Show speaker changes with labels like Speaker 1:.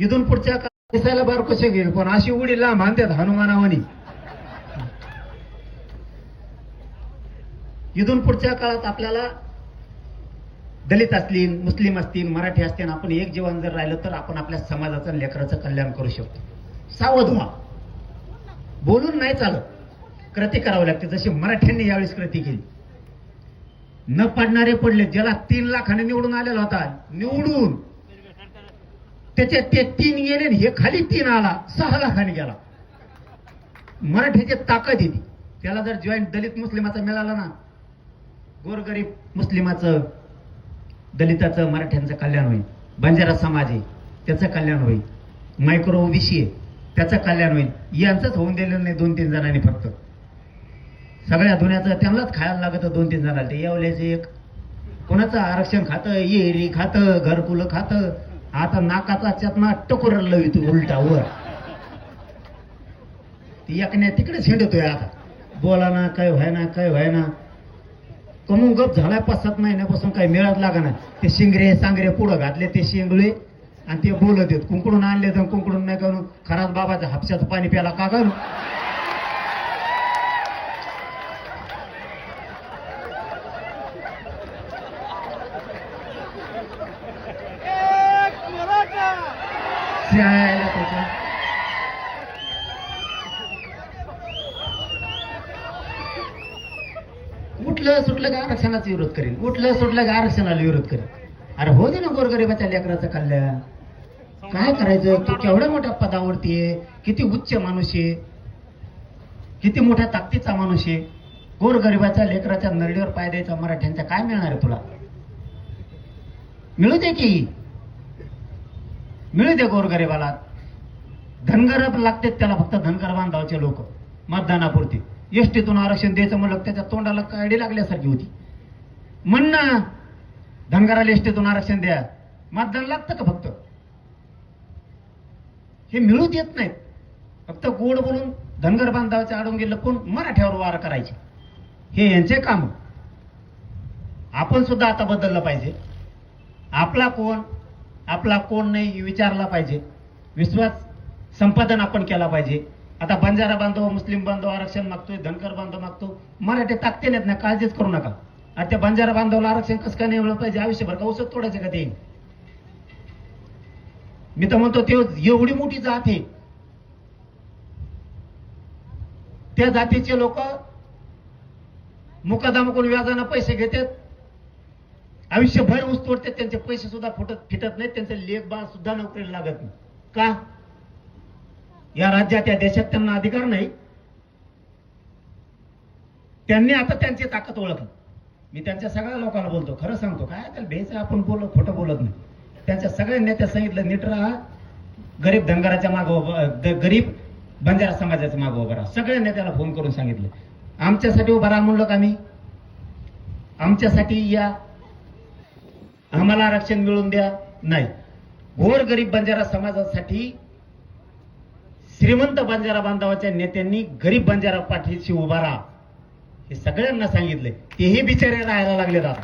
Speaker 1: इथून पुढच्या काळात दिसायला बार कसे घेईल, पण अशी उडी लांब मानतात हनुमानावानी. इथून पुढच्या काळात आपल्याला दलित असतील, मुस्लिम असतील, मराठी असतील, आपण एक जीवन जर राहिलं तर आपण आपल्या समाजाचं लेकराचं कल्याण करू शकतो. सावध व्हा. बोलून नाही चालत, कृती करावी लागते. जशी मराठ्यांनी यावेळेस कृती केली. न पडणारे पडले. ज्याला 3 लाखाने निवडून आलेला होता, निवडून त्याचे ते 3 गेले, हे खाली 3 आला, 6 लाखाने गेला. मराठीची ताकद येते. त्याला जर जॉईंट दलित मुस्लिमाचं मिळालं ना, गोरगरीब मुस्लिमाचं, दलिताचं, मराठ्यांचं कल्याण होईल. बंजारा समाज आहे त्याचं कल्याण होईल. मायक्रो ओबीसी आहे त्याचं कल्याण होईल. यांचंच होऊन दिलेलं नाही 2-3 जणांनी. फक्त सगळ्या दुनियाचं त्यांनाच खायला लागत 2-3 जणांना. ते येवल्याचं एक कोणाचं आरक्षण खातं, येरी खातं, घरकुलं खातं. आता नाकाचा चटमा टकोर लवितो उलटा वर. ती एकण्या तिकडेच हिंडतोय. आता बोला ना, काय व्हायना कमून गप झालाय. 5-7 महिन्यापासून काही मिळत लागणार. ते शिंगरे सांगरे पुढं घातले, ते शिंगळे, आणि ते बोलत आहेत. कुंकडून आणले तर कुंकडून नाही करून खराच बाबाच्या हापशाचं पाणी प्याला का घालू. उठलं सुटलं का आरक्षणाचा विरोध करेल, उठलं सुटलं का आरक्षणाला विरोध करेल. अरे हो दे ना गोरगरिबाच्या लेकराचं कल्याण. काय करायचं. तू केवढ्या मोठ्या पदावरती आहे, किती उच्च माणूस आहे, किती मोठ्या ताकदीचा माणूस आहे. गोरगरिबाच्या लेकराच्या नरडीवर पाय द्यायचा मराठ्यांच्या काय मिळणार आहे तुला. मिळू दे की, मिळू दे गोरगरिबाला. धनगर लागते त्याला, फक्त धनगर बांधवाचे लोक मतदानापुरते. एसटीतून आरक्षण द्यायचं म्हणलं त्याच्या तोंडाला काडी लागल्यासारखी होती. म्हण ना धनगराला एसटीतून आरक्षण द्या, मतदान लागतं का फक्त. हे मिळू देत नाहीत. फक्त गोड बोलून धनगर बांधवाचे आडून गेलं कोण मराठ्यावर वार करायचे. हे यांचे काम. आपण सुद्धा आता बदललं पाहिजे. आपला कोण नाही विचारला पाहिजे. विश्वास संपादन आपण केला पाहिजे. आता बंजारा बांधव, मुस्लिम बांधव आरक्षण मागतोय, धनगर बांधव मागतो. मराठी ताकते नाहीत ना, काळजीच करू नका. आता त्या बंजारा बांधवाला आरक्षण कसं काय नाही मिळलं पाहिजे. आयुष्यभर का औषध तोडायचं का ते. मी तर म्हणतो ते एवढी मोठी जात आहे, त्या जातीचे लोक मुकादमाकडून व्याजानं पैसे घेतात, आयुष्यभर ऊस तोडतात. त्यांचे पैसे सुद्धा फिटत नाहीत. त्यांचं लेख बाळ सुद्धा नोकरीला लागत नाही. का. या राज्यात, या देशात त्यांना अधिकार नाही. त्यांनी आता त्यांची ताकद ओळखली. मी त्यांच्या सगळ्या लोकांना बोलतो, खरं सांगतो, काय त्याला भेच आपण खोटं बोलत नाही. त्यांच्या सगळ्या नेत्या सांगितलं, नीट राहा, गरीब धनगराच्या मागे, गरीब बंजारा समाजाच्या मागे उभा राहा. सगळ्या नेत्याला फोन करून सांगितलं, आमच्यासाठी उभा राहा म्हणलं का मी, आमच्यासाठी या, आम्हाला आरक्षण मिळवून द्या. नाही, घोर गरीब बंजारा समाजासाठी श्रीमंत बंजारा बांधवाच्या नेत्यांनी गरीब बंजारा पाठीशी उभा राहा हे सगळ्यांना सांगितलंय. तेही बिचारे राहायला लागले आता.